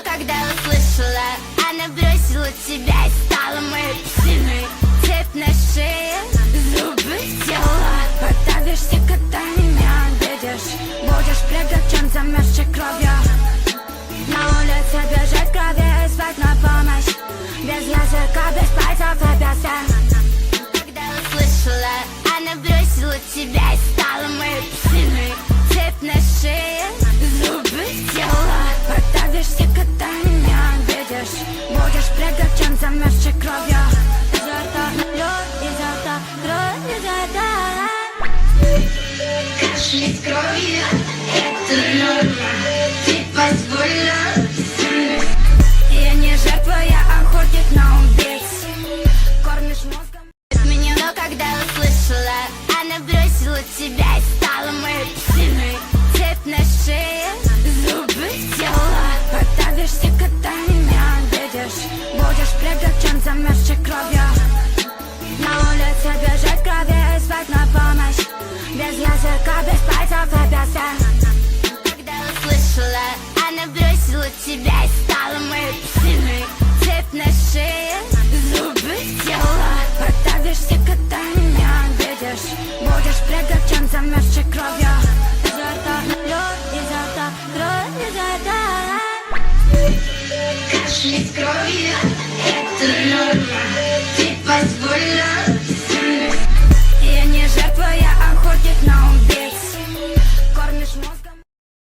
когда услышала, она бросила тебя и стала моей псиной. Цепь на шее, зубы тела. Подавишься, когда меня видишь. Будешь прыгать, чем замерзшей кровью. На улице бежать в крови и звать на помощь. Без языка, без пальцев и без вен. Когда услышала, она бросила тебя и стала моей псиной. Цепь на шее, зубы тела. Подавишься, когда меня видишь. Будешь прыгать, чем замерзшей кровью. Изо рта лед, изо рта кровь, изо рта. Кашлять кровью — это норма. Ты позволила себе. Я не жертва, я охотник на убийц. Кормишь мозгом меня, но когда услышала, она бросила тебя и стала моей псиной. Цепь на шее, зубы тела. Подавишься, когда меня видишь. Будешь прыгать, чем замерзшей кровью. На улице бежать в крови и звать на помощь. Без языка, без пальцев и без вен. Когда услышала, она бросила тебя и стала моей псиной. Цепь на шее, зубы тела. Подавишься, когда меня видишь. Будешь прыгать, чем замерзшей кровью. Изо рта лед, изо рта кровь, изо рта. Кашлять кровью — это норма. Ты позволила